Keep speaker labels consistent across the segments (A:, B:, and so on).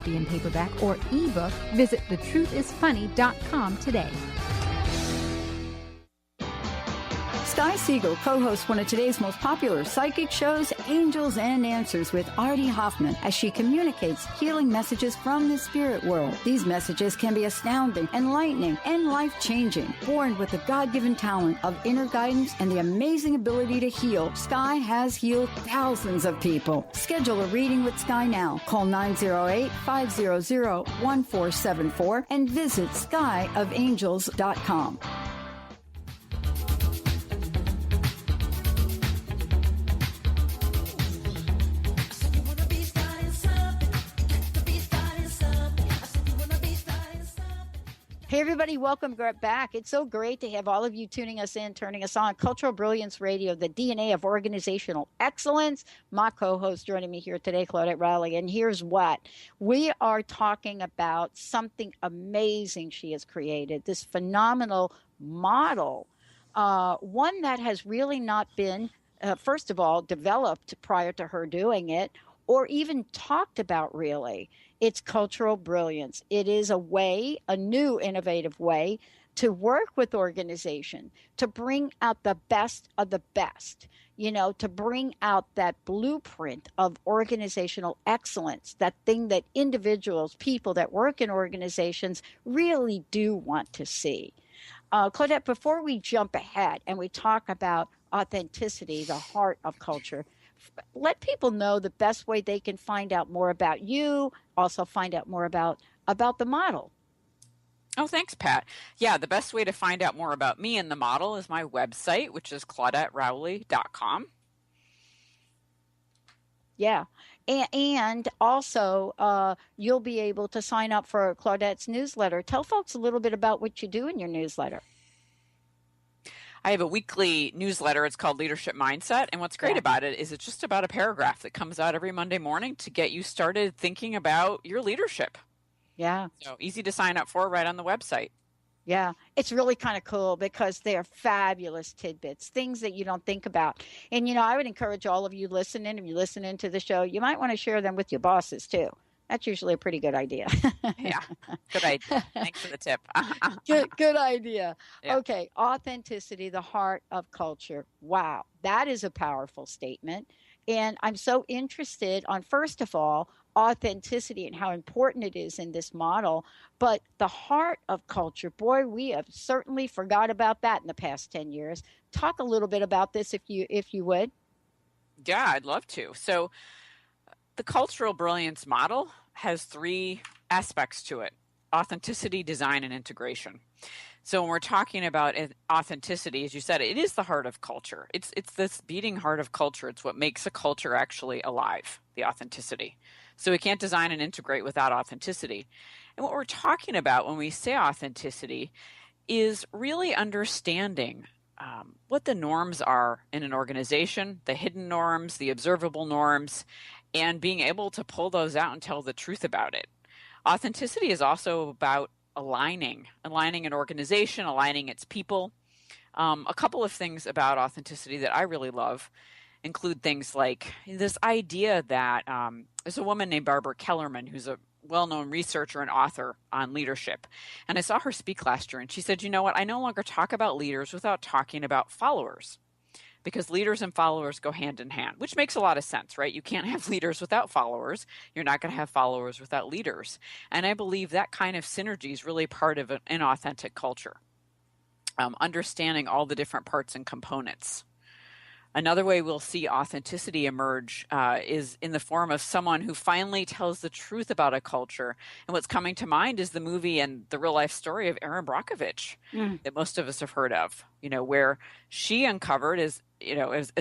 A: copy in paperback or ebook, visit thetruthisfunny.com today.
B: Sky Siegel co-hosts one of today's most popular psychic shows, Angels and Answers, with Artie Hoffman, as she communicates healing messages from the spirit world. These messages can be astounding, enlightening, and life-changing. Born with the God-given talent of inner guidance and the amazing ability to heal, Sky has healed thousands of people. Schedule a reading with Sky now. Call 908-500-1474 and visit skyofangels.com.
C: Hey, everybody, welcome back. It's so great to have all of you tuning us in, turning us on. Cultural Brilliance Radio, the DNA of organizational excellence. My co-host joining me here today, Claudette Rowley. And here's what. We are talking about something amazing she has created, this phenomenal model, one that has really not been, first of all, developed prior to her doing it, or even talked about really. It's cultural brilliance. It is a way, a new innovative way to work with organization, to bring out the best of the best, to bring out that blueprint of organizational excellence, that thing that individuals, people that work in organizations really do want to see. Claudette, before we jump ahead and we talk about authenticity, the heart of culture, let people know the best way they can find out more about you, also find out more about the model.
D: Oh, thanks, Pat. Yeah, the best way to find out more about me and the model is my website, which is claudetterowley.com. Yeah.
C: And also, you'll be able to sign up for Claudette's newsletter. Tell folks a little bit about what you do in your newsletter.
D: I have a weekly newsletter. It's called Leadership Mindset. And what's great about it is it's just about a paragraph that comes out every Monday morning to get you started thinking about your leadership.
C: Yeah.
D: So easy to sign up for right on the website.
C: Yeah. It's really kind of cool because they're fabulous tidbits, things that you don't think about. And, I would encourage all of you listening, if you're listening to the show, you might want to share them with your bosses too. That's usually a pretty good idea.
D: Yeah, good idea. Thanks for the tip.
C: Good idea.
D: Yeah.
C: Okay, authenticity, the heart of culture. Wow, that is a powerful statement. And I'm so interested on, first of all, authenticity and how important it is in this model. But the heart of culture, boy, we have certainly forgot about that in the past 10 years. Talk a little bit about this if you would.
D: Yeah, I'd love to. So the Cultural Brilliance model has three aspects to it: authenticity, design, and integration. So when we're talking about authenticity, as you said, it is the heart of culture. It's this beating heart of culture. It's what makes a culture actually alive, the authenticity. So we can't design and integrate without authenticity. And what we're talking about when we say authenticity is really understanding what the norms are in an organization, the hidden norms, the observable norms, and being able to pull those out and tell the truth about it. Authenticity is also about aligning an organization, aligning its people. A couple of things about authenticity that I really love include things like this idea that there's a woman named Barbara Kellerman who's a well-known researcher and author on leadership. And I saw her speak last year, and she said, you know what, I no longer talk about leaders without talking about followers, because leaders and followers go hand in hand, which makes a lot of sense, right? You can't have leaders without followers. You're not going to have followers without leaders. And I believe that kind of synergy is really part of an authentic culture, understanding all the different parts and components. Another way we'll see authenticity emerge is in the form of someone who finally tells the truth about a culture. And what's coming to mind is the movie and the real life story of Erin Brockovich that most of us have heard of, where she uncovered, as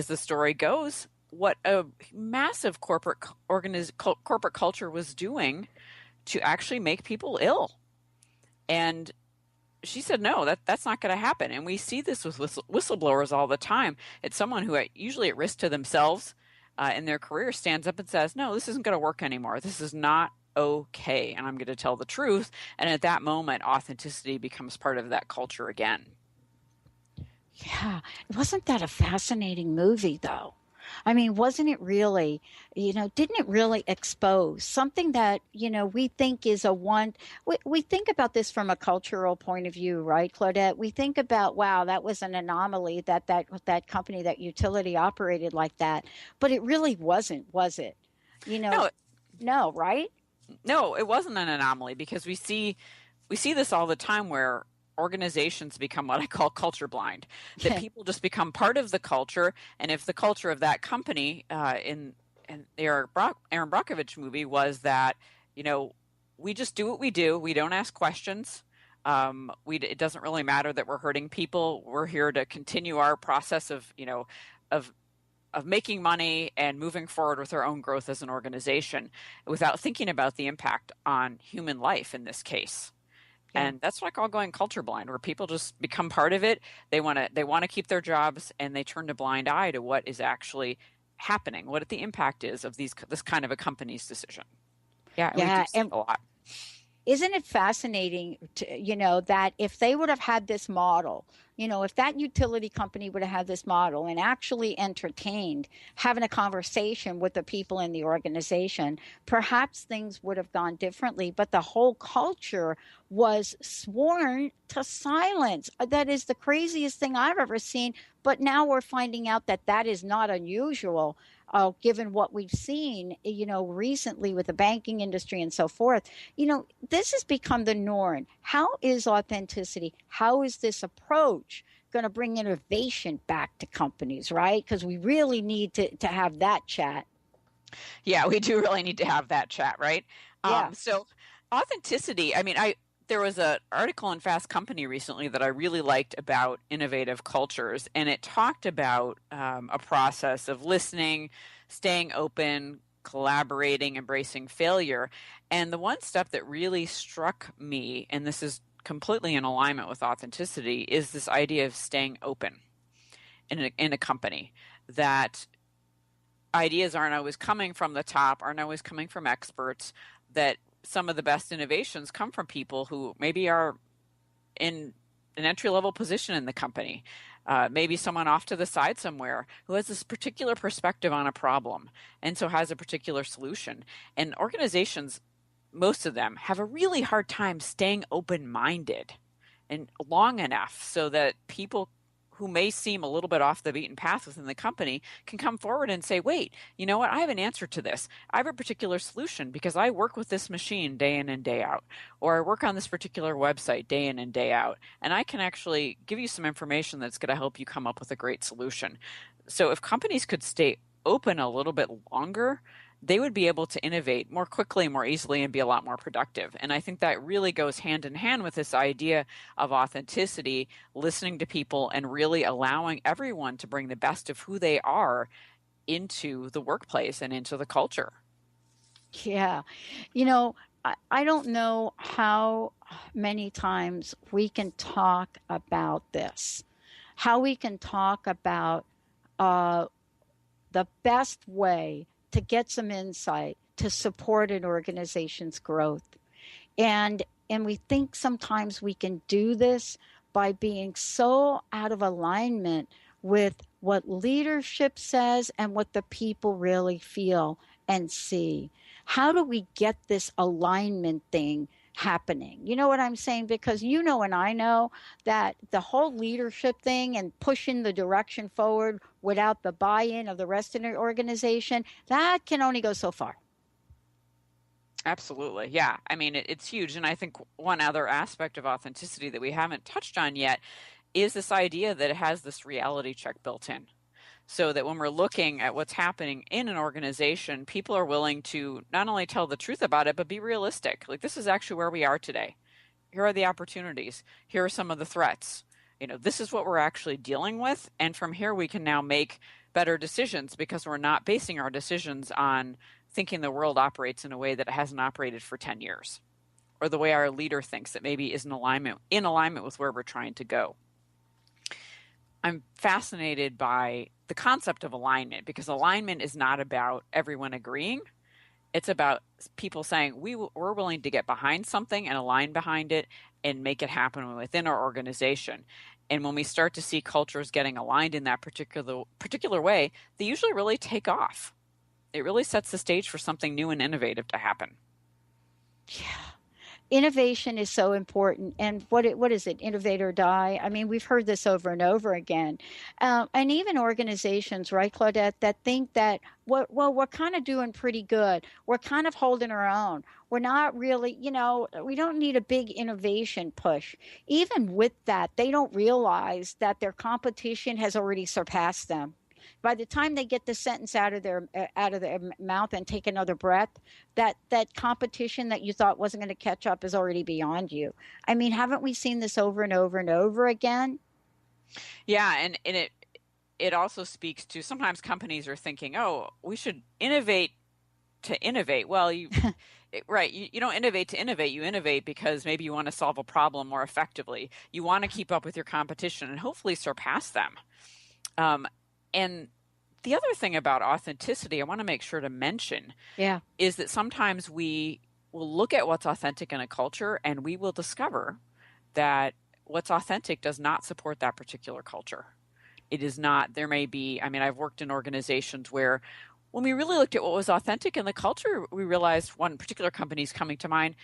D: the story goes, what a massive corporate culture was doing to actually make people ill. And she said, no, that's not going to happen. And we see this with whistleblowers all the time. It's someone who usually at risk to themselves in their career stands up and says, no, this isn't going to work anymore. This is not okay. And I'm going to tell the truth. And at that moment, authenticity becomes part of that culture again.
C: Yeah. Wasn't that a fascinating movie, though? I mean, wasn't it really, didn't it really expose something that, we think is we think about this from a cultural point of view, right, Claudette? We think about, wow, that was an anomaly that company, that utility operated like that. But it really wasn't, was it? You know,
D: No,
C: no, right?
D: no, it wasn't an anomaly because we see this all the time where organizations become what I call culture blind, that people just become part of the culture. And if the culture of that company in the Aaron Brockovich movie was that, we just do what we do. We don't ask questions. It doesn't really matter that we're hurting people. We're here to continue our process of, of of making money and moving forward with our own growth as an organization without thinking about the impact on human life in this case.
C: Yeah.
D: And that's what I call going culture blind, where people just become part of it. They want to keep their jobs, and they turn a blind eye to what is actually happening, what the impact is of this kind of a company's decision. Yeah, we do see
C: and
D: a lot.
C: isn't it fascinating that if they would have had this model, if that utility company would have had this model and actually entertained having a conversation with the people in the organization, perhaps things would have gone differently. But the whole culture was sworn to silence. That is the craziest thing I've ever seen. But now we're finding out that that is not unusual, given what we've seen, recently with the banking industry and so forth. This has become the norm. How is authenticity? How is this approach going to bring innovation back to companies, right? Because we really need to have that chat.
D: Yeah, we do really need to have that chat, right?
C: Yeah.
D: So authenticity, I mean, there was an article in Fast Company recently that I really liked about innovative cultures, and it talked about a process of listening, staying open, collaborating, embracing failure. And the one step that really struck me, and this is completely in alignment with authenticity, is this idea of staying open in a company, that ideas aren't always coming from the top, aren't always coming from experts, that some of the best innovations come from people who maybe are in an entry-level position in the company, maybe someone off to the side somewhere who has this particular perspective on a problem and so has a particular solution. And organizations, most of them, have a really hard time staying open-minded and long enough so that people who may seem a little bit off the beaten path within the company can come forward and say, wait, you know what? I have an answer to this. I have a particular solution because I work with this machine day in and day out, or I work on this particular website day in and day out, and I can actually give you some information that's going to help you come up with a great solution. So if companies could stay open a little bit longer, they would be able to innovate more quickly, more easily, and be a lot more productive. And I think that really goes hand in hand with this idea of authenticity, listening to people, and really allowing everyone to bring the best of who they are into the workplace and into the culture.
C: Yeah. I don't know how many times we can talk about this, how we can talk about the best way to get some insight to support an organization's growth. And we think sometimes we can do this by being so out of alignment with what leadership says and what the people really feel and see. How do we get this alignment thing happening? You know what I'm saying? Because and I know that the whole leadership thing and pushing the direction forward without the buy-in of the rest of the organization, that can only go so far.
D: Absolutely. Yeah. I mean, it's huge. And I think one other aspect of authenticity that we haven't touched on yet is this idea that it has this reality check built in. So that when we're looking at what's happening in an organization, people are willing to not only tell the truth about it, but be realistic. Like, this is actually where we are today. Here are the opportunities. Here are some of the threats. This is what we're actually dealing with. And from here, we can now make better decisions because we're not basing our decisions on thinking the world operates in a way that it hasn't operated for 10 years, or the way our leader thinks that maybe is in alignment with where we're trying to go. I'm fascinated by the concept of alignment, because alignment is not about everyone agreeing. It's about people saying we're willing to get behind something and align behind it and make it happen within our organization. And when we start to see cultures getting aligned in that particular way, they usually really take off. It really sets the stage for something new and innovative to happen.
C: Yeah. Innovation is so important. And what is it? Innovate or die. I mean, we've heard this over and over again. And even organizations, right, Claudette, that think that, we're kind of doing pretty good. We're kind of holding our own. We're not really, we don't need a big innovation push. Even with that, they don't realize that their competition has already surpassed them. By the time they get the sentence out of their mouth and take another breath, that competition that you thought wasn't going to catch up is already beyond you. I mean, haven't we seen this over and over and over again?
D: Yeah, and it also speaks to, sometimes companies are thinking, oh, we should innovate to innovate. Well, right. You don't innovate to innovate. You innovate because maybe you want to solve a problem more effectively. You want to keep up with your competition and hopefully surpass them. And the other thing about authenticity, I want to make sure to mention, is that sometimes we will look at what's authentic in a culture and we will discover that what's authentic does not support that particular culture. It is not, there may be, I mean, I've worked in organizations where when we really looked at what was authentic in the culture, we realized, one particular company is coming to mind,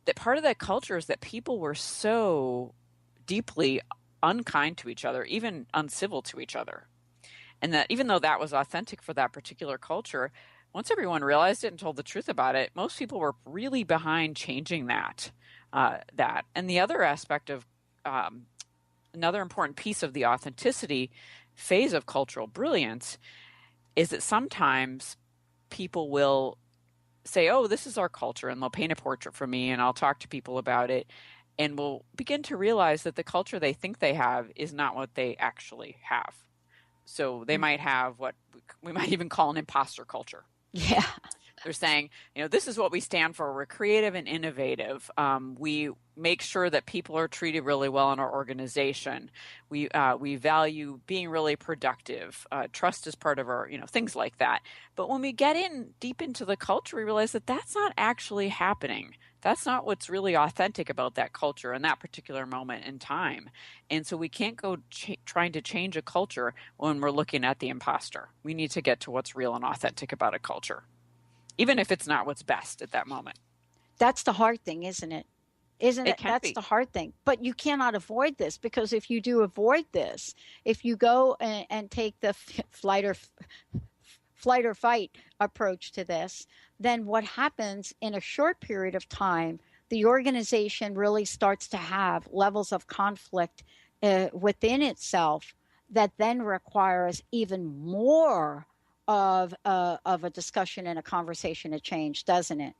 D: that part of that culture is that people were so deeply unkind to each other, even uncivil to each other. And that even though that was authentic for that particular culture, once everyone realized it and told the truth about it, most people were really behind changing that. And the other aspect of another important piece of the authenticity phase of cultural brilliance is that sometimes people will say, oh, this is our culture, and they'll paint a portrait for me and I'll talk to people about it. And we'll begin to realize that the culture they think they have is not what they actually have. So they might have what we might even call an imposter culture.
C: Yeah.
D: They're saying, this is what we stand for. We're creative and innovative. We make sure that people are treated really well in our organization. We value being really productive. Trust is part of our, things like that. But when we get in deep into the culture, we realize that that's not actually happening. That's not what's really authentic about that culture in that particular moment in time. And so we can't go trying to change a culture when we're looking at the imposter. We need to get to what's real and authentic about a culture, even if it's not what's best at that moment.
C: That's the hard thing, isn't it? Isn't it? That's
D: be
C: the hard thing. But you cannot avoid this, because if you do avoid this, if you go and take the flight or fight approach to this, then what happens in a short period of time, the organization really starts to have levels of conflict within itself that then requires even more of a discussion and a conversation, a change, doesn't it?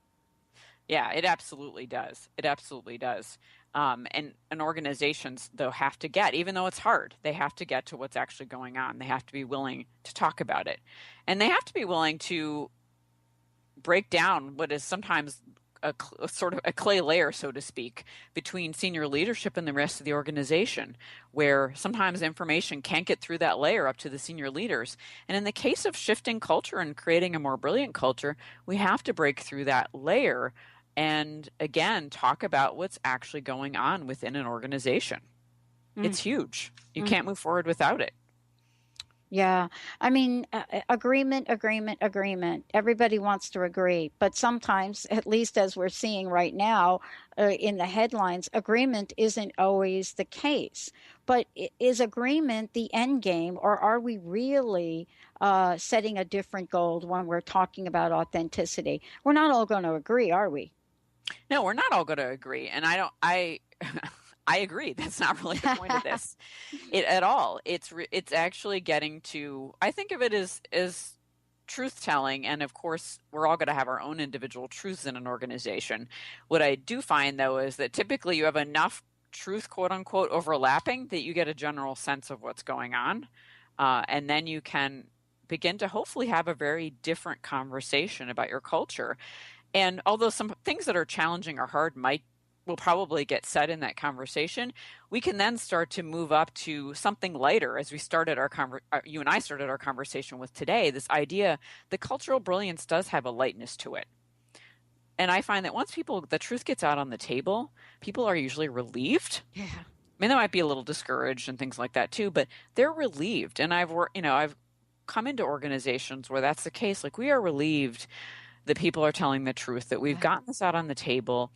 D: Yeah, it absolutely does. It absolutely does. And organizations, though, have to get, even though it's hard, they have to get to what's actually going on. They have to be willing to talk about it. And they have to be willing to break down what is sometimes a sort of a clay layer, so to speak, between senior leadership and the rest of the organization, where sometimes information can't get through that layer up to the senior leaders. And in the case of shifting culture and creating a more brilliant culture, we have to break through that layer and, again, talk about what's actually going on within an organization. It's huge. You can't move forward without it.
C: Yeah. I mean, agreement. Everybody wants to agree. But sometimes, at least as we're seeing right now in the headlines, agreement isn't always the case. But is agreement the end game, or are we really setting a different goal when we're talking about authenticity? We're not all going to agree, are we?
D: No, we're not all going to agree. And I agree. That's not really the point of this at all. It's actually getting to, I think of it as truth telling. And of course, we're all going to have our own individual truths in an organization. What I do find, though, is that typically you have enough truth, quote unquote, overlapping that you get a general sense of what's going on. And then you can begin to hopefully have a very different conversation about your culture. And although some things that are challenging or hard will probably get said in that conversation, we can then start to move up to something lighter, as we started you and I started our conversation with today, this idea that cultural brilliance does have a lightness to it. And I find that once the truth gets out on the table, people are usually relieved.
C: Yeah.
D: mean, they might be a little discouraged and things like that too, but they're relieved. And I've come into organizations where that's the case. Like, we are relieved that people are telling the truth, that we've gotten this out on the table,